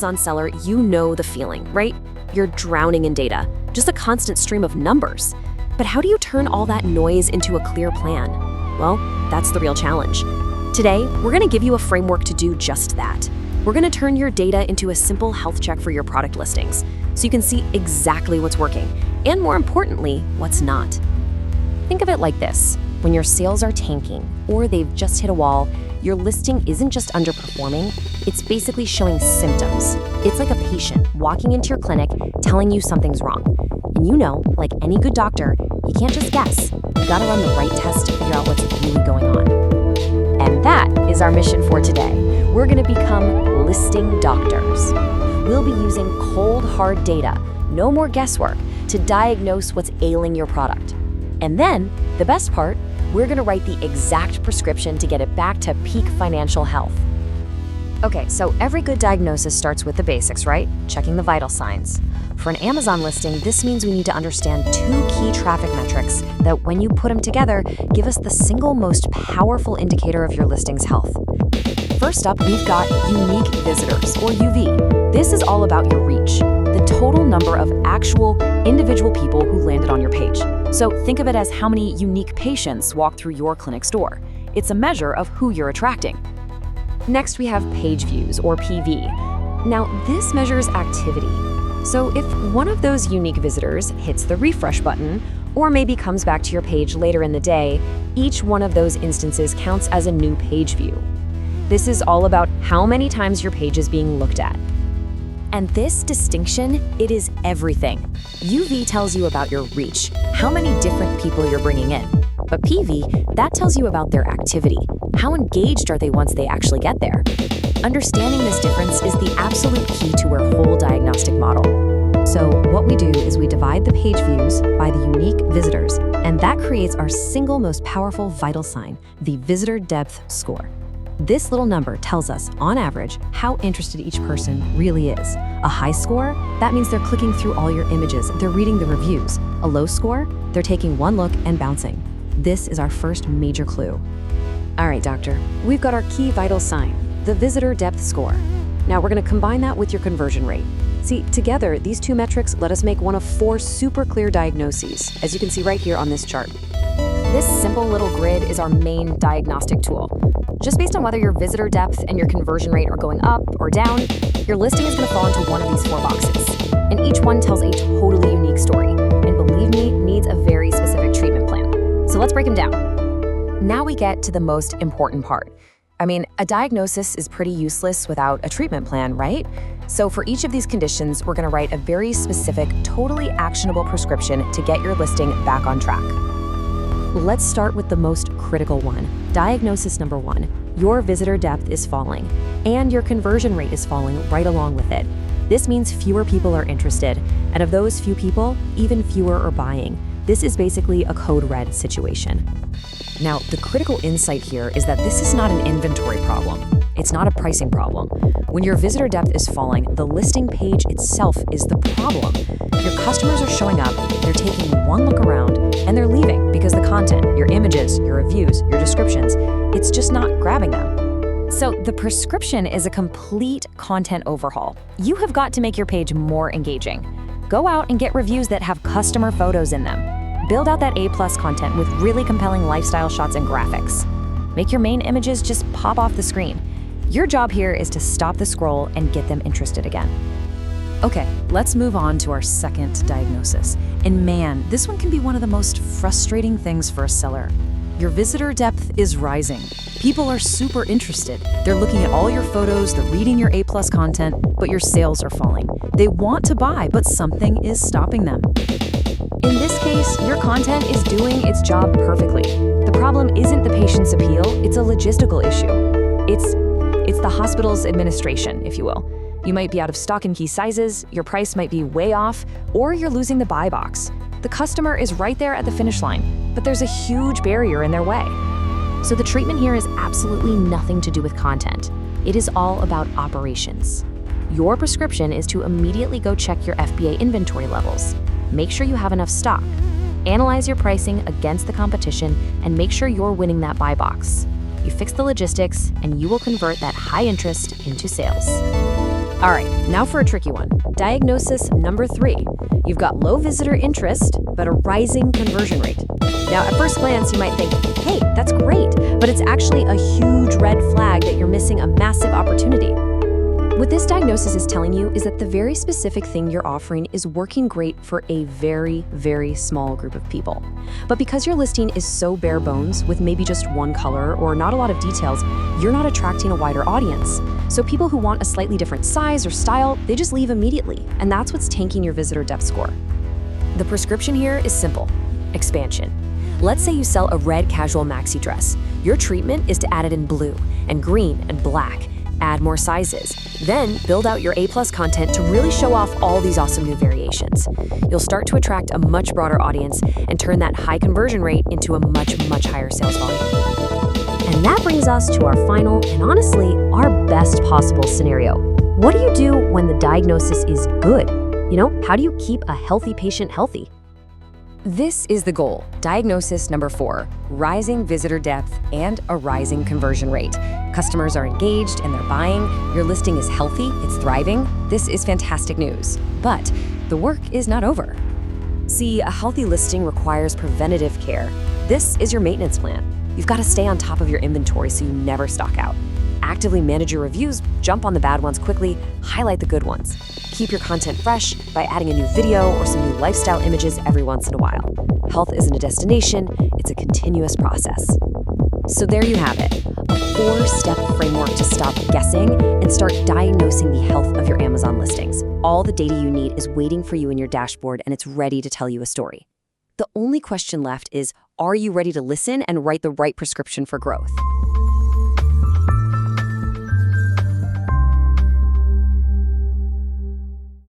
Amazon seller, you know the feeling, right? You're drowning in data, just a constant stream of numbers. But how do you turn all that noise into a clear plan? Well, that's the real challenge. Today, we're going to give you a framework to do just that. We're going to turn your data into a simple health check for your product listings, so you can see exactly what's working, and more importantly, what's not. Think of it like this. When your sales are tanking, or they've just hit a wall, your listing isn't just underperforming, it's basically showing symptoms. It's like a patient walking into your clinic telling you something's wrong. And you know, like any good doctor, you can't just guess. You gotta run the right test to figure out what's really going on. And that is our mission for today. We're gonna become listing doctors. We'll be using cold, hard data, no more guesswork, to diagnose what's ailing your product. And then, the best part, we're gonna write the exact prescription to get it back to peak financial health. Okay, so every good diagnosis starts with the basics, right? Checking the vital signs. For an Amazon listing, this means we need to understand 2 key traffic metrics that, when you put them together, give us the single most powerful indicator of your listing's health. First up, we've got unique visitors, or UV. This is all about your reach, the total number of actual individual people who landed on your page. So think of it as how many unique patients walk through your clinic's door. It's a measure of who you're attracting. Next, we have page views, or PV. Now, this measures activity. So if one of those unique visitors hits the refresh button, or maybe comes back to your page later in the day, each one of those instances counts as a new page view. This is all about how many times your page is being looked at. And this distinction, it is everything. UV tells you about your reach, how many different people you're bringing in. But PV, that tells you about their activity. How engaged are they once they actually get there? Understanding this difference is the absolute key to our whole diagnostic model. So what we do is we divide the page views by the unique visitors, and that creates our single most powerful vital sign, the visitor depth score. This little number tells us, on average, how interested each person really is. A high score, that means they're clicking through all your images, they're reading the reviews. A low score, they're taking one look and bouncing. This is our first major clue. All right, doctor, we've got our key vital sign, the visitor depth score. Now we're gonna combine that with your conversion rate. See, together, these 2 metrics let us make one of 4 super clear diagnoses, as you can see right here on this chart. This simple little grid is our main diagnostic tool. Just based on whether your visitor depth and your conversion rate are going up or down, your listing is gonna fall into one of these 4 boxes. And each one tells a totally unique story, and believe me, needs a very specific treatment plan. So let's break them down. Now we get to the most important part. I mean, a diagnosis is pretty useless without a treatment plan, right? So for each of these conditions, we're gonna write a very specific, totally actionable prescription to get your listing back on track. Let's start with the most critical one. Diagnosis number 1, your visitor depth is falling, and your conversion rate is falling right along with it. This means fewer people are interested, and of those few people, even fewer are buying. This is basically a code red situation. Now, the critical insight here is that this is not an inventory problem. It's not a pricing problem. When your visitor depth is falling, the listing page itself is the problem. Your customers are showing up, they're taking one look around, and they're leaving because the content, your images, your reviews, your descriptions, it's just not grabbing them. So the prescription is a complete content overhaul. You have got to make your page more engaging. Go out and get reviews that have customer photos in them. Build out that A+ content with really compelling lifestyle shots and graphics. Make your main images just pop off the screen. Your job here is to stop the scroll and get them interested again. Okay, let's move on to our second diagnosis. And man, this one can be one of the most frustrating things for a seller. Your visitor depth is rising. People are super interested. They're looking at all your photos, they're reading your A+ content, but your sales are falling. They want to buy, but something is stopping them. In this case, your content is doing its job perfectly. The problem isn't the patient's appeal, it's a logistical issue. It's the hospital's administration, if you will. You might be out of stock in key sizes, your price might be way off, or you're losing the buy box. The customer is right there at the finish line, but there's a huge barrier in their way. So the treatment here is absolutely nothing to do with content. It is all about operations. Your prescription is to immediately go check your FBA inventory levels. Make sure you have enough stock. Analyze your pricing against the competition and make sure you're winning that buy box. You fix the logistics and you will convert that high interest into sales. All right, now for a tricky one. Diagnosis number 3. You've got low visitor interest, but a rising conversion rate. Now, at first glance, you might think, hey, that's great, but it's actually a huge red flag that you're missing a massive opportunity. What this diagnosis is telling you is that the very specific thing you're offering is working great for a very, very small group of people. But because your listing is so bare bones, with maybe just one color or not a lot of details, you're not attracting a wider audience. So people who want a slightly different size or style, they just leave immediately, and that's what's tanking your visitor depth score. The prescription here is simple: expansion. Let's say you sell a red casual maxi dress. Your treatment is to add it in blue and green and black. Add more sizes. Then build out your A+ content to really show off all these awesome new variations. You'll start to attract a much broader audience and turn that high conversion rate into a much, much higher sales volume. And that brings us to our final and honestly, our best possible scenario. What do you do when the diagnosis is good? How do you keep a healthy patient healthy? This is the goal. Diagnosis number 4, rising visitor depth and a rising conversion rate. Customers are engaged and they're buying. Your listing is healthy, it's thriving. This is fantastic news. But the work is not over. See, a healthy listing requires preventative care. This is your maintenance plan. You've got to stay on top of your inventory so you never stock out. Actively manage your reviews, jump on the bad ones quickly, highlight the good ones. Keep your content fresh by adding a new video or some new lifestyle images every once in a while. Health isn't a destination, it's a continuous process. So there you have it, a 4-step framework to stop guessing and start diagnosing the health of your Amazon listings. All the data you need is waiting for you in your dashboard, and it's ready to tell you a story. The only question left is, are you ready to listen and write the right prescription for growth?